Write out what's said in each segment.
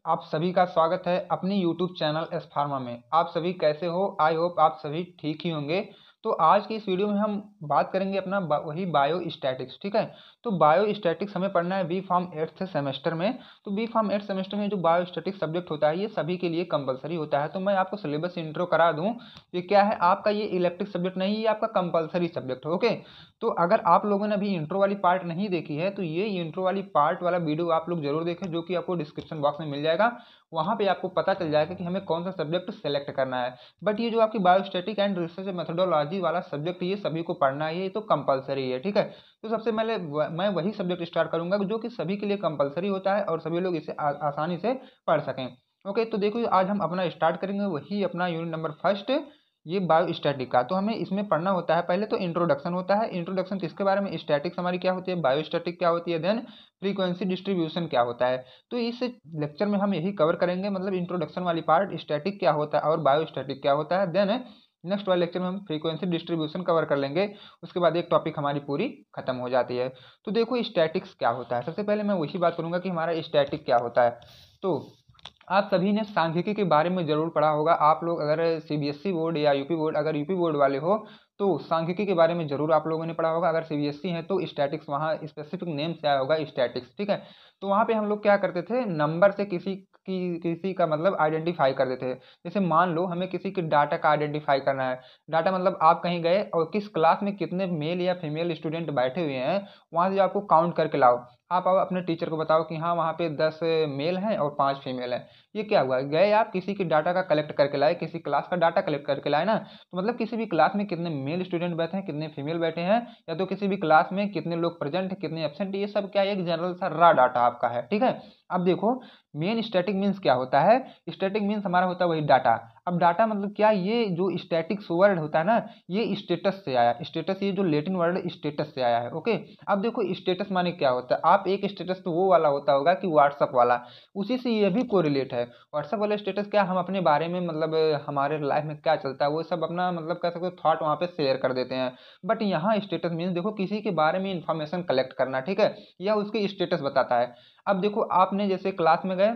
आप सभी का स्वागत है अपनी यूट्यूब चैनल एस फार्मा में। आप सभी कैसे हो? आई होप आप सभी ठीक ही होंगे। तो आज की इस वीडियो में हम बात करेंगे अपना वही बायो स्टैटिक्स। ठीक है, तो बायो स्टैटिक्स हमें पढ़ना है बी फार्म 8th सेमेस्टर में। तो बी फार्म 8th सेमेस्टर में जो बायो स्टैटिक्स सब्जेक्ट होता है ये सभी के लिए कंपलसरी होता है। तो मैं आपको सिलेबस इंट्रो करा दूं, ये क्या है, आपका ये इलेक्टिव सब्जेक्ट नहीं, ये आपका कंपलसरी सब्जेक्ट है। ओके, तो अगर आप लोगों ने अभी इंट्रो वाली पार्ट नहीं देखी है तो ये इंट्रो वाली पार्ट वाला वीडियो आप लोग जरूर देखें, जो कि आपको डिस्क्रिप्शन बॉक्स में मिल जाएगा। वहाँ पे आपको पता चल जाएगा कि हमें कौन सा सब्जेक्ट सेलेक्ट करना है। बट ये जो आपकी बायोस्टैटिक एंड रिसर्च मेथोडोलॉजी वाला सब्जेक्ट ये सभी को पढ़ना है, ये तो कंपलसरी है। ठीक है, तो सबसे पहले मैं वही सब्जेक्ट स्टार्ट करूंगा जो कि सभी के लिए कंपलसरी होता है और सभी लोग इसे आसानी से पढ़ सकें। ओके, तो देखो आज हम अपना स्टार्ट करेंगे वही अपना यूनिट नंबर फर्स्ट, ये बायोस्टैटिक का। तो हमें इसमें पढ़ना होता है, पहले तो इंट्रोडक्शन होता है। इंट्रोडक्शन किसके बारे में? स्टैटिक्स हमारी क्या होती है, बायोस्टैटिक क्या होती है, देन फ्रीक्वेंसी डिस्ट्रीब्यूशन क्या होता है। तो इस लेक्चर में हम यही कवर करेंगे, मतलब इंट्रोडक्शन वाली पार्ट, स्टैटिक क्या होता है और बायोस्टैटिक क्या होता है। देन नेक्स्ट वाले लेक्चर में हम फ्रीक्वेंसी डिस्ट्रीब्यूशन कवर कर लेंगे। उसके बाद एक टॉपिक हमारी पूरी खत्म हो जाती है। तो देखो स्टैटिक्स क्या होता है, सबसे पहले मैं वही बात करूंगा कि हमारा स्टैटिक क्या होता है। तो आप सभी ने सांख्यिकी के बारे में जरूर पढ़ा होगा। आप लोग अगर सीबीएसई बोर्ड या यूपी बोर्ड, अगर यूपी बोर्ड वाले हो तो सांख्यिकी के बारे में जरूर आप लोगों ने पढ़ा होगा। अगर सीबीएसई है तो स्टैटिक्स, वहाँ स्पेसिफिक नेम से आया होगा स्टैटिक्स। ठीक है, तो वहाँ पे हम लोग क्या करते थे, नंबर से किसी का मतलब आइडेंटिफाई कर देते थे। जैसे मान लो हमें किसी के डाटा का आइडेंटिफाई करना है। डाटा मतलब आप कहीं गए और किस क्लास में कितने मेल या फीमेल स्टूडेंट बैठे हुए हैं, वहाँ से आपको काउंट करके लाओ। आप आओ अपने टीचर को बताओ कि हाँ वहाँ पे 10 मेल हैं और 5 फीमेल हैं। ये क्या हुआ, गए आप किसी के डाटा का कलेक्ट करके लाए, किसी क्लास का डाटा कलेक्ट करके लाए ना। तो मतलब किसी भी क्लास में कितने मेल स्टूडेंट बैठे हैं, कितने फीमेल बैठे हैं, या तो किसी भी क्लास में कितने लोग प्रेजेंट है, कितने एब्सेंट, ये सब क्या एक जनरल सा रा डाटा आपका है। ठीक है, अब देखो मेन स्टैटिक मीन्स क्या होता है। स्टैटिक मीन्स हमारा होता है वही डाटा। अब डाटा मतलब क्या, ये जो स्टैटिक्स वर्ड होता है ना, ये स्टेटस से आया। स्टेटस ये जो लेटिन वर्ड स्टेटस से आया है। ओके, अब देखो स्टेटस माने क्या होता है। आप एक स्टेटस तो वो वाला होता होगा कि व्हाट्सअप वाला, उसी से ये भी कोरिलेट है। व्हाट्सअप वाला स्टेटस क्या, हम अपने बारे में मतलब हमारे लाइफ में क्या चलता है वो सब अपना मतलब कह सकते हो थॉट वहाँ पे शेयर कर देते हैं। बट यहाँ स्टेटस मीन्स देखो किसी के बारे में इंफॉर्मेशन कलेक्ट करना। ठीक है, या उसकी स्टेटस बताता है। अब देखो आपने जैसे क्लास में गए,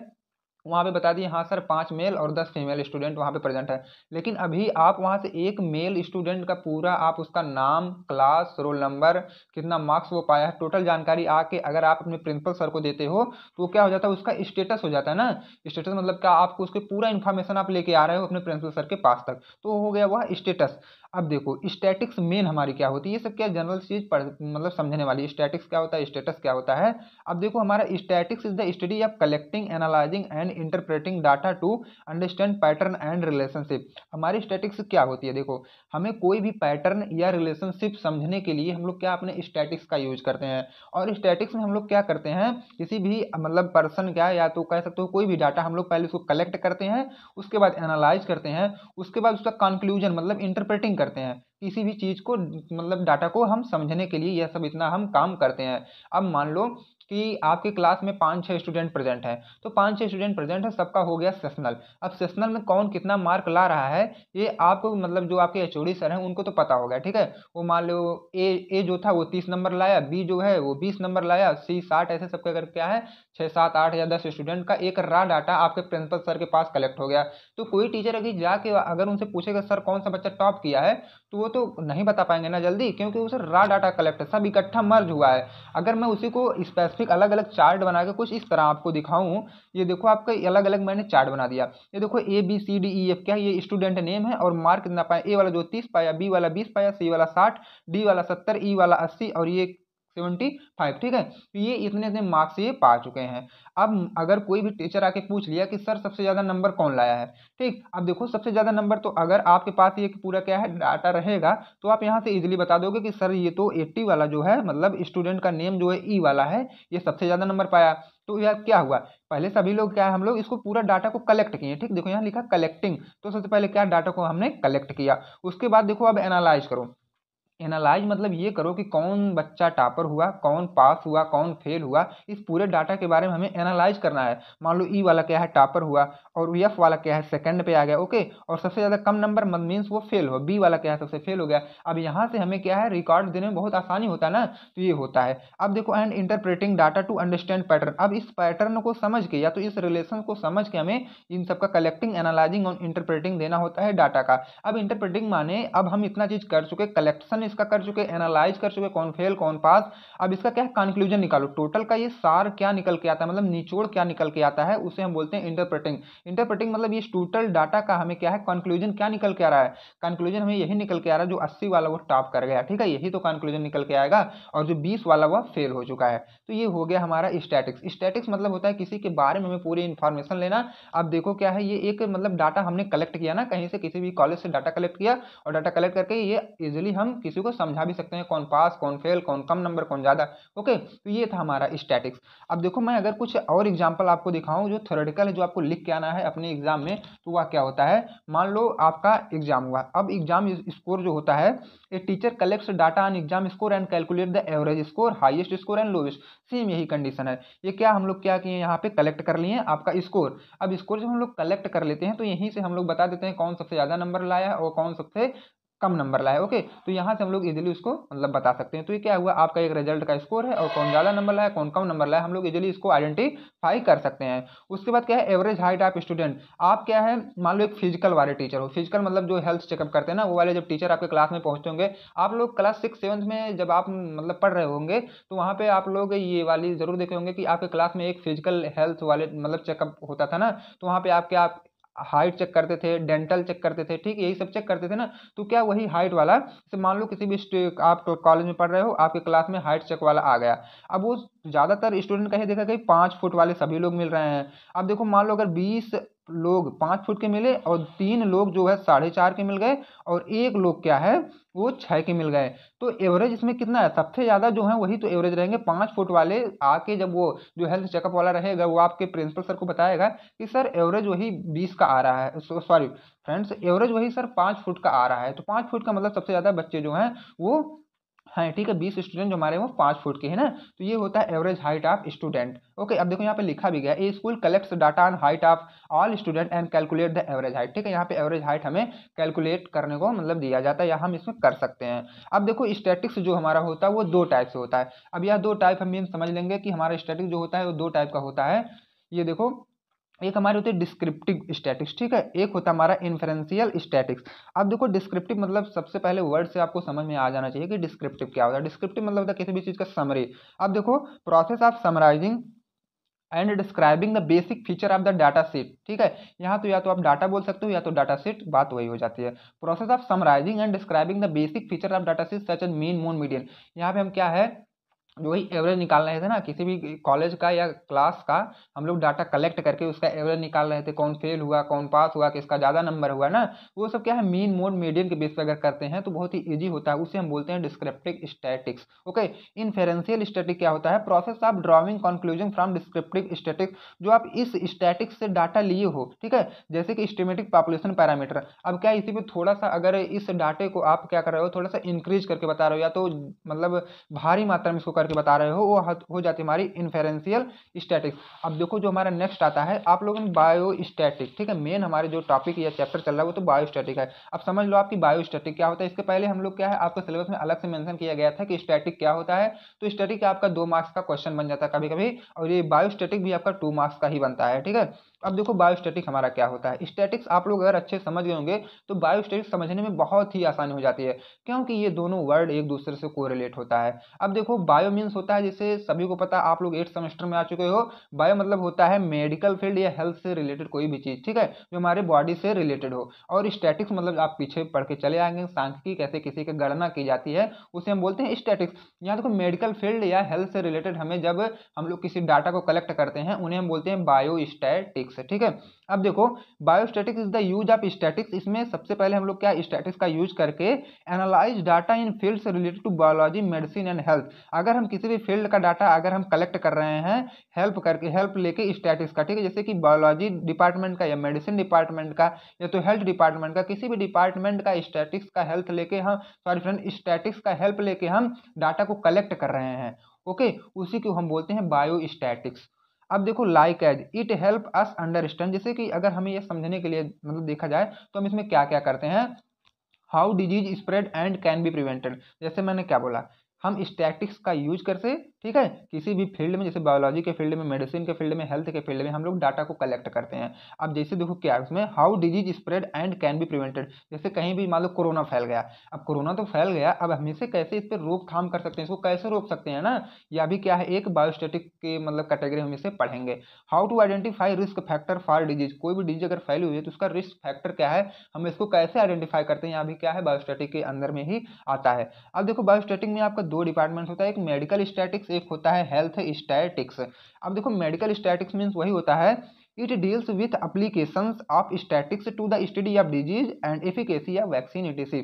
वहाँ पे बता दिए हाँ सर 5 मेल और 10 फीमेल स्टूडेंट वहाँ पे प्रेजेंट है। लेकिन अभी आप वहाँ से एक मेल स्टूडेंट का पूरा आप उसका नाम, क्लास, रोल नंबर, कितना मार्क्स वो पाया है, टोटल जानकारी आके अगर आप अपने प्रिंसिपल सर को देते हो तो वो क्या हो जाता है, उसका स्टेटस हो जाता है ना। स्टेटस मतलब क्या, आपको उसके पूरा इन्फॉर्मेशन आप लेके आ रहे हो अपने प्रिंसिपल सर के पास तक, तो हो गया वह स्टेटस। अब देखो स्टैटिक्स मेन हमारी क्या होती है, ये सब क्या जनरल चीज पढ़ मतलब समझने वाली। स्टैटिक्स क्या होता है, स्टेटस क्या होता है। अब देखो हमारा statistics is the study of collecting, analysing and interpreting data to understand pattern and relationship. हमारी स्टैटिक्स क्या होती है, देखो हमें कोई भी पैटर्न या रिलेशनशिप समझने के लिए हम लोग क्या अपने स्टैटिक्स का यूज करते हैं। और स्टैटिक्स में हम लोग क्या करते हैं, किसी भी मतलब पर्सन क्या, या तो कह सकते हो कोई भी डाटा, हम लोग पहले उसको कलेक्ट करते हैं, उसके बाद एनालाइज करते हैं, उसके बाद उसका कंक्लूजन मतलब इंटरप्रेटिंग करते हैं। किसी भी चीज को मतलब डाटा को हम समझने के लिए यह सब इतना हम काम करते हैं। अब मान लो कि आपकी क्लास में 5-6 स्टूडेंट प्रेजेंट हैं, तो 5-6 स्टूडेंट प्रेजेंट है, सबका हो गया सेशनल। अब सेशनल में कौन कितना मार्क ला रहा है ये आपको मतलब जो आपके एचओडी सर हैं उनको तो पता होगा। ठीक है, वो मान लो ए जो था वो 30 नंबर लाया, बी जो है वो 20 नंबर लाया, सी 60, ऐसे सबका अगर क्या है 6 7 8 या 10 स्टूडेंट का एक रा डाटा आपके प्रिंसिपल सर के पास कलेक्ट हो गया। तो कोई टीचर अगर जाके अगर उनसे पूछेगा सर कौन सा बच्चा टॉप किया है, तो वो तो नहीं बता पाएंगे ना जल्दी, क्योंकि उसे रा डाटा कलेक्ट है, सब इकट्ठा मर्ज हुआ है। अगर मैं उसी को स्पेसिफिक अलग अलग चार्ट बना के कुछ इस तरह आपको दिखाऊं, ये देखो आपका अलग अलग मैंने चार्ट बना दिया। ये देखो ABCDEF क्या है, ये स्टूडेंट नेम है और मार्क कितना पाया, ए वाला जो 30 पाया, बी वाला 20 पाया, सी वाला 60, डी वाला 70, ई वाला 80 और ये 75। ठीक है, तो ये इतने इतने मार्क्स ये पा चुके हैं। अब अगर कोई भी टीचर आके पूछ लिया कि सर सबसे ज्यादा नंबर कौन लाया है, ठीक, अब देखो सबसे ज्यादा नंबर तो अगर आपके पास ये पूरा क्या है डाटा रहेगा तो आप यहाँ से इजीली बता दोगे कि सर ये तो 80 वाला जो है मतलब स्टूडेंट का नेम जो है ई वाला है, ये सबसे ज्यादा नंबर पाया। तो यह क्या हुआ, पहले सभी लोग क्या है, हम लोग इसको पूरा डाटा को कलेक्ट किए। ठीक, देखो यहाँ लिखा कलेक्टिंग, तो सबसे पहले क्या डाटा को हमने कलेक्ट किया। उसके बाद देखो अब एनालाइज करो। एनालाइज मतलब ये करो कि कौन बच्चा टॉपर हुआ, कौन पास हुआ, कौन फेल हुआ, इस पूरे डाटा के बारे में हमें एनालाइज करना है। मान लो ई वाला क्या है, टॉपर हुआ, और एफ वाला क्या है, सेकंड पे आ गया, ओके, और सबसे ज़्यादा कम नंबर मीन्स वो फेल हो, बी वाला क्या है, सबसे फेल हो गया। अब यहाँ से हमें क्या है, रिकॉर्ड देने में बहुत आसानी होता है ना, तो ये होता है। अब देखो, and interpreting data to understand pattern. अब इस पैटर्न को समझ के या तो इस रिलेशन को समझ के हमें इन सबका कलेक्टिंग, एनालाइजिंग और इंटरप्रेटिंग देना होता है डाटा का। अब इंटरप्रेटिंग माने अब हम इतना चीज कर चुके, कलेक्शन इसका कर चुके, एनालाइज कर चुके, कौन फेल कौन पास। अब इसका क्या है, कंक्लूजन निकालो, टोटल का ये सार क्या निकल के आता है, मतलब निचोड़ क्या निकल के आता है, उसे हम बोलते हैं इंटरप्रेटिंग। इंटरप्रेटिंग मतलब ये टोटल डाटा का हमें क्या है, कंक्लूजन क्या निकल के आ रहा है। कंक्लूजन हमें यही निकल के आ रहा है जो 80 वाला वो टॉप कर गया, ठीक है, यही तो कंक्लूजन निकल के आएगा, और जो 20 वाला वह फेल हो चुका है। तो ये हो गया हमारा स्टैटिक्स। स्टैटिक्स मतलब होता है किसी के बारे में हमें पूरी इंफॉर्मेशन लेना। अब देखो क्या है, ये एक मतलब डाटा हमने कलेक्ट किया ना, कहीं से किसी भी कॉलेज से डाटा कलेक्ट किया, और डाटा कलेक्ट करके ये इजीली हम किसी को समझा भी सकते हैं, कौन पास कौन फेल, कौन कम नंबर कौन ज़्यादा, ओके। तो ये था हमारा स्टैटिक्स। अब देखो मैं अगर कुछ और एग्जाम्पल आपको दिखाऊं जो थ्योरेटिकल है, जो आपको लिख के आना है अपने एग्जाम में, तो वह क्या होता है। मान लो आपका एग्जाम हुआ, अब एग्जाम स्कोर जो होता है, a teacher collects data on exam score and calculate the average score, highest score and lowest. Same यही कंडीशन है। ये क्या हम लोग क्या किए, यहाँ पे कलेक्ट कर लिए आपका स्कोर। अब स्कोर जब हम लोग कलेक्ट कर लेते हैं तो यहीं से हम लोग बता देते हैं कौन सबसे ज़्यादा नंबर लाया है और कौन सबसे कम नंबर लाया, ओके। तो यहाँ से हम लोग इजीली उसको मतलब बता सकते हैं। तो ये क्या हुआ, आपका एक रिजल्ट का स्कोर है, और कौन ज़्यादा नंबर लाया कौन कम नंबर लाया, हम लोग इजीली इसको आइडेंटिफाई कर सकते हैं। उसके बाद क्या है, एवरेज हाइट ऑफ स्टूडेंट। आप क्या है, मान लो एक फिजिकल वाले टीचर हो, फिजिकल मतलब जो हेल्थ चेकअप करते हैं ना, वो वाले जब टीचर आपके क्लास में पहुंचते होंगे, आप लोग क्लास 6-7 में जब आप मतलब पढ़ रहे होंगे, तो वहाँ पे आप लोग ये वाली जरूर देखे होंगे कि आपके क्लास में एक फिजिकल हेल्थ वाले मतलब चेकअप होता था ना। तो वहाँ पे आप क्या हाइट चेक करते थे, डेंटल चेक करते थे, ठीक, यही सब चेक करते थे ना। तो क्या वही हाइट वाला, जैसे मान लो किसी भी आप कॉलेज में पढ़ रहे हो, आपके क्लास में हाइट चेक वाला आ गया। अब वो ज़्यादातर स्टूडेंट का ही देखा कि 5 फुट वाले सभी लोग मिल रहे हैं। अब देखो मान लो अगर 20 लोग 5 फुट के मिले और 3 लोग जो है 4.5 के मिल गए, और एक लोग क्या है वो 6 के मिल गए, तो एवरेज इसमें कितना है, सबसे ज़्यादा जो है वही तो एवरेज रहेंगे। 5 फुट वाले आके जब वो जो हेल्थ चेकअप वाला रहेगा, वो आपके प्रिंसिपल सर को बताएगा कि सर एवरेज वही 20 का आ रहा है, सॉरी फ्रेंड्स, एवरेज वही सर 5 फुट का आ रहा है। तो 5 फुट का मतलब सबसे ज़्यादा बच्चे जो हैं वो हैं, ठीक है, 20 स्टूडेंट जो हमारे वो 5 फुट के हैं ना। तो ये होता है average height of student, okay. अब देखो यहाँ पे लिखा भी गया, a school collects data on height of all student and calculate the average height, ठीक है। यहाँ पे एवरेज हाइट हमें कैलकुलेट करने को मतलब दिया जाता है, या हम इसमें कर सकते हैं। अब देखो स्टैटिक्स जो हमारा होता है वो 2 टाइप से होता है। अब यह 2 टाइप हम समझ लेंगे कि हमारा स्टैटिक्स जो होता है वो 2 टाइप का होता है। ये देखो, एक हमारे होते हैं डिस्क्रिप्टिव स्टैटिक्स, ठीक है, एक होता है हमारा इन्फरेंशियल स्टैटिक्स। अब देखो डिस्क्रिप्टिव मतलब सबसे पहले वर्ड से आपको समझ में आ जाना चाहिए कि डिस्क्रिप्टिव क्या होता है। डिस्क्रिप्टिव मतलब होता है किसी भी चीज़ का समरी। अब देखो, process of summarising and describing the basic feature of the data set, ठीक है। यहाँ तो या तो आप डाटा बोल सकते हो या तो डाटा सेट, बात वही हो जाती है। Process of summarising and describing the basic feature of data set such as mean mode median. यहाँ पे हम क्या है, वही एवरेज निकाल रहे थे ना, किसी भी कॉलेज का या क्लास का हम लोग डाटा कलेक्ट करके उसका एवरेज निकाल रहे थे, कौन फेल हुआ कौन पास हुआ, किसका ज़्यादा नंबर हुआ ना। वो सब क्या है, मीन मोड मीडियन के बेस पर अगर करते हैं तो बहुत ही ईजी होता है, उसे हम बोलते हैं डिस्क्रिप्टिव स्टैटिक्स, ओके। इन्फेरेंशियल स्टैटिक क्या होता है, process of drawing conclusion from descriptive statics. जो आप इस स्टैटिक्स से डाटा लिए हो, ठीक है, जैसे कि एस्टिमेटेड पॉपुलेशन पैरामीटर। अब क्या इसी पे थोड़ा सा अगर इस डाटे को आप क्या कर रहे हो, थोड़ा सा इंक्रीज करके बता रहे हो, या तो मतलब भारी मात्रा में इसको करके बता रहे हो, वो हो जाती है हमारी इन्फेरेंशियल स्टैटिक्स। अब देखो जो हमारा नेक्स्ट आता है, आप लोगों ने बायोस्टैटिक, ठीक है, मेन हमारे जो टॉपिक या चैप्टर चल रहा है वो तो बायोस्टैटिक है। अब समझ लो आपकी बायोस्टैटिक क्या होता है। इसके पहले हम लोग क्या है, आपके सिलेबस में अलग से मेंशन किया गया था कि स्टैटिक क्या होता है। तो स्टैटिक आपका 2 मार्क्स का क्वेश्चन बन जाता है कभी कभी, और ये बायोस्टैटिक भी आपका 2 मार्क्स का ही बनता है, ठीक है। अब देखो बायोस्टैटिक हमारा क्या होता है। स्टैटिक्स आप लोग अगर अच्छे समझ गए होंगे तो बायोस्टैटिक्स समझने में बहुत ही आसानी हो जाती है, क्योंकि ये दोनों वर्ड एक दूसरे से कोरिलेट होता है। अब देखो बायो मीन्स होता है, जैसे सभी को पता, आप लोग 8th सेमेस्टर में आ चुके हो, बायो मतलब होता है मेडिकल फील्ड या हेल्थ से रिलेटेड कोई भी चीज़, ठीक है, जो हमारे बॉडी से रिलेटेड हो। और स्टैटिक्स मतलब आप पीछे पढ़ के चले आएंगे, सांख्यिकी कैसे किसी की गणना की जाती है, उसे हम बोलते हैं स्टैटिक्स। यहाँ देखो मेडिकल फील्ड या हेल्थ से रिलेटेड हमें जब हम लोग किसी डाटा को कलेक्ट करते हैं, उन्हें हम बोलते हैं बायोस्टैटिक्स, स्टैटिक्स है, ठीक है। अब देखो biostatics is the use of statics, इसमें सबसे पहले हम लोग क्या स्टैटिक्स का यूज करके analyse data in fields related to biology, medicine and health. अगर हम किसी भी फील्ड का डाटा अगर हम कलेक्ट कर रहे हैं हेल्प लेके स्टैटिक्स का, ठीक है, जैसे कि बायोलॉजी डिपार्टमेंट का या मेडिसिन डिपार्टमेंट का या तो हेल्थ डिपार्टमेंट का, किसी भी डिपार्टमेंट का स्टैटिक्स का हेल्थ लेके हम सॉरी फ्रेंड स्टैटिक्स का हेल्प लेके हम डाटा को कलेक्ट कर रहे हैं, ओके, उसी को हम बोलते हैं बायोस्टैटिक्स। अब देखो like as it help us understand, जैसे कि अगर हमें ये समझने के लिए मतलब देखा जाए तो हम इसमें क्या क्या करते हैं, how disease spread and can be prevented. जैसे मैंने क्या बोला, हम स्टैटिक्स का यूज करके, ठीक है, किसी भी फील्ड में, जैसे बायोलॉजी के फील्ड में, मेडिसिन के फील्ड में, हेल्थ के फील्ड में हम लोग डाटा को कलेक्ट करते हैं। अब जैसे देखो क्या है उसमें, how disease spread and can be prevented, जैसे कहीं भी मान लो कोरोना फैल गया, अब कोरोना तो फैल गया, अब हम इसे कैसे इस पर रोकथाम कर सकते हैं, इसको कैसे रोक सकते हैं ना, या भी क्या है एक बायोस्टैटिक के मतलब कैटेगरी हम इसे पढ़ेंगे। How to identify risk factor for disease, कोई भी डिजीज अगर फैली हुई है तो उसका रिस्क फैक्टर क्या है, हम इसको कैसे आइडेंटिफाई करते हैं, यहाँ भी क्या है बायोस्टैटिक के अंदर में ही आता है। अब देखो बायोस्टैटिक में आपका दो डिपार्टमेंट होता है, एक मेडिकल स्टैटिक्स, एक होता है हेल्थ स्टैटिक्स। अब देखो मेडिकल स्टैटिक्स मीन्स वही होता है, it deals with applications of statistics to the study of disease and efficacy of vaccine etc.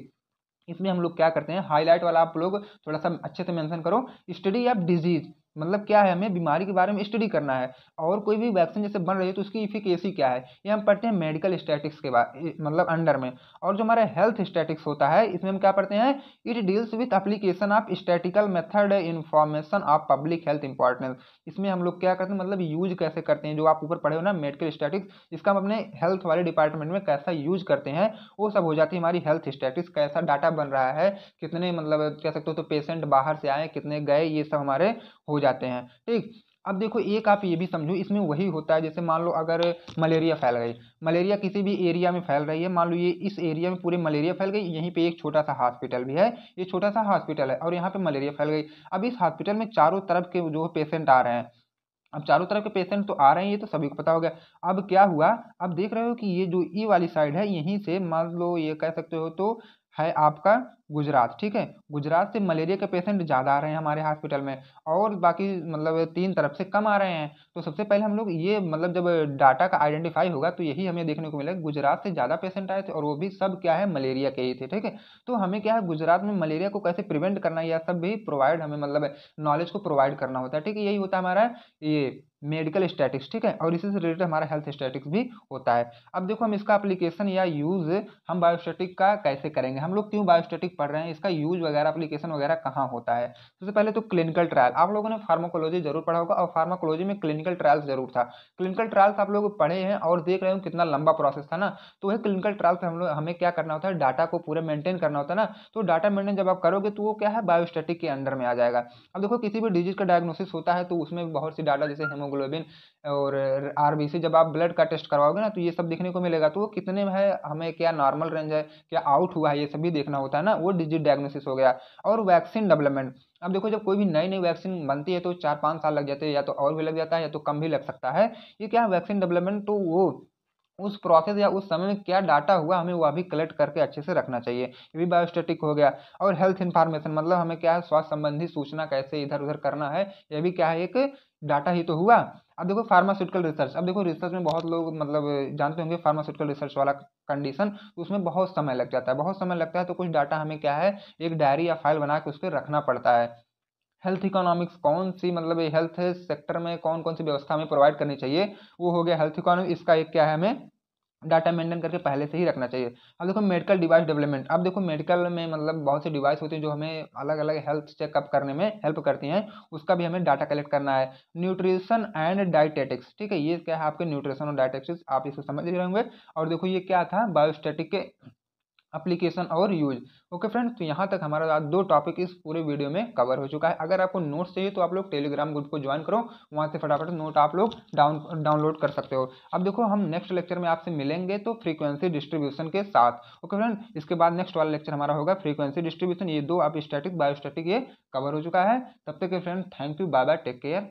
इसमें हम लोग क्या करते हैं, हाईलाइट वाला आप लोग थोड़ा सा अच्छे से मेंशन करो, स्टडी ऑफ डिजीज मतलब क्या है, हमें बीमारी के बारे में स्टडी करना है, और कोई भी वैक्सीन जैसे बन रही है तो उसकी इफिकेसी क्या है, ये हम पढ़ते हैं मेडिकल स्टैटिक्स के बाद मतलब अंडर में। और जो हमारा हेल्थ स्टैटिक्स होता है इसमें हम क्या पढ़ते हैं, it deals with application of statistical method information of public health importance. इसमें हम लोग क्या करते हैं मतलब यूज कैसे करते हैं, जो आप ऊपर पढ़े हो ना मेडिकल स्टैटिक्स, इसका हम अपने हेल्थ वाले डिपार्टमेंट में कैसा यूज करते हैं, वो सब हो जाती है हमारी हेल्थ स्टैटिक्स, कैसा डाटा बन रहा है, कितने मतलब कह सकते हो तो पेशेंट बाहर से आए, कितने गए, ये सब हमारे हो जाते हैं, ठीक। अब देखो एक आप ये भी समझो, इसमें वही होता है, जैसे मान लो अगर मलेरिया फैल गई, मलेरिया किसी भी एरिया में फैल रही है, मान लो ये इस एरिया में पूरे मलेरिया फैल गई, यहीं पे एक छोटा सा हॉस्पिटल भी है, ये छोटा सा हॉस्पिटल है और यहाँ पे मलेरिया फैल गई। अब इस हॉस्पिटल में चारों तरफ के जो पेशेंट आ रहे हैं, अब चारों तरफ के पेशेंट तो आ रहे हैं, ये तो सभी को पता हो गया। अब क्या हुआ, अब देख रहे हो कि ये जो ई वाली साइड है, यहीं से मान लो ये कह सकते हो तो है आपका गुजरात, ठीक है, गुजरात से मलेरिया के पेशेंट ज़्यादा आ रहे हैं हमारे हॉस्पिटल में, और बाकी मतलब तीन तरफ से कम आ रहे हैं। तो सबसे पहले हम लोग ये मतलब जब डाटा का आइडेंटिफाई होगा तो यही हमें देखने को मिलेगा, गुजरात से ज़्यादा पेशेंट आए थे और वो भी सब क्या है मलेरिया के ही थे, ठीक है। तो हमें क्या है गुजरात में मलेरिया को कैसे प्रिवेंट करना है, यह सब भी प्रोवाइड हमें मतलब नॉलेज को प्रोवाइड करना होता है, ठीक है, यही होता है हमारा ये मेडिकल स्टैटिक्स, ठीक है, और इसी से रिलेटेड हमारा हेल्थ स्टैटिक्स भी होता है। अब देखो हम इसका एप्लीकेशन या यूज हम बायोस्टैटिक का कैसे करेंगे, हम लोग क्यों बायोस्टैटिक पढ़ रहे हैं, इसका यूज वगैरह एप्लीकेशन वगैरह कहाँ होता है। सबसे पहले तो क्लिनिकल ट्रायल, आप लोगों ने फार्माकोलॉजी जरूर पढ़ा होगा और फार्माकोलॉजी में क्लिनिकल ट्रायल्स जरूर था। क्लिनिकल ट्रायल्स आप लोग पढ़े हैं और देख रहे हो कितना लंबा प्रोसेस था ना, तो वह क्लिनिकल ट्रायल से हम लोग हमें क्या करना होता है, डाटा को पूरे मेंटेन करना होता है ना, तो डाटा मेंटेन जब आप करोगे तो वो क्या है बायोस्टैटिक के अंडर में आ जाएगा। अब देखो किसी भी डिजीज का डायग्नोसिस होता है तो उसमें बहुत सी डाटा जैसे हेमोग्लोबिन और आरबीसी, जब आप ब्लड का टेस्ट करवाओगे ना तो ये सब देखने को मिलेगा, तो वो कितने में है, हमें क्या नॉर्मल रेंज है, क्या आउट हुआ है, ये सब भी देखना होता है ना, वो डिजीज डायग्नोसिस हो गया। और वैक्सीन डेवलपमेंट, अब देखो जब कोई भी नई नई वैक्सीन बनती है तो 4-5 साल लग जाते हैं, या तो और भी लग जाता है या तो कम भी लग सकता है। ये क्या है वैक्सीन डेवलपमेंट, तो वो उस प्रोसेस या उस समय में क्या डाटा हुआ हमें वो भी कलेक्ट करके अच्छे से रखना चाहिए, ये भी बायोस्टैटिक हो गया। और हेल्थ इन्फॉर्मेशन मतलब हमें क्या है स्वास्थ्य संबंधी सूचना कैसे इधर उधर करना है, ये भी क्या है एक डाटा ही तो हुआ। अब देखो फार्मास्यूटिकल रिसर्च, अब देखो रिसर्च में बहुत लोग मतलब जानते होंगे फार्मास्यूटिकल रिसर्च वाला कंडीशन, तो उसमें बहुत समय लग जाता है, बहुत समय लगता है, तो कुछ डाटा हमें क्या है एक डायरी या फाइल बना के उस पर रखना पड़ता है। हेल्थ इकोनॉमिक्स, कौन सी मतलब हेल्थ सेक्टर में कौन कौन सी व्यवस्था हमें प्रोवाइड करनी चाहिए, वो हो गया हेल्थ इकोनॉमिक्स, इसका एक क्या है हमें डाटा मेंटेन करके पहले से ही रखना चाहिए। अब देखो मेडिकल डिवाइस डेवलपमेंट, अब देखो मेडिकल में मतलब बहुत से डिवाइस होते हैं जो हमें अलग अलग हेल्थ चेकअप करने में हेल्प करती हैं, उसका भी हमें डाटा कलेक्ट करना है। न्यूट्रिशन एंड डाइटेटिक्स, ठीक है, ये क्या है आपके न्यूट्रिशन और डाइटेटिक्स, आप इसे समझ ही रहे होंगे। और देखो ये क्या था बायोस्टैटिक के एप्लीकेशन और यूज। ओके फ्रेंड्स, तो यहाँ तक हमारा आज दो टॉपिक इस पूरे वीडियो में कवर हो चुका है। अगर आपको नोट्स चाहिए तो आप लोग टेलीग्राम ग्रुप को ज्वाइन करो, वहाँ से फटाफट नोट आप लोग डाउनलोड कर सकते हो। अब देखो हम नेक्स्ट लेक्चर में आपसे मिलेंगे तो फ्रीक्वेंसी डिस्ट्रीब्यूशन के साथ। ओके फ्रेंड, इसके बाद नेक्स्ट वाला लेक्चर हमारा होगा फ्रीक्वेंसी डिस्ट्रीब्यूशन, ये दो आप स्टैटिक बायोस्टैटिक ये कवर हो चुका है। तब तक के friend thank you, bye bye, take care.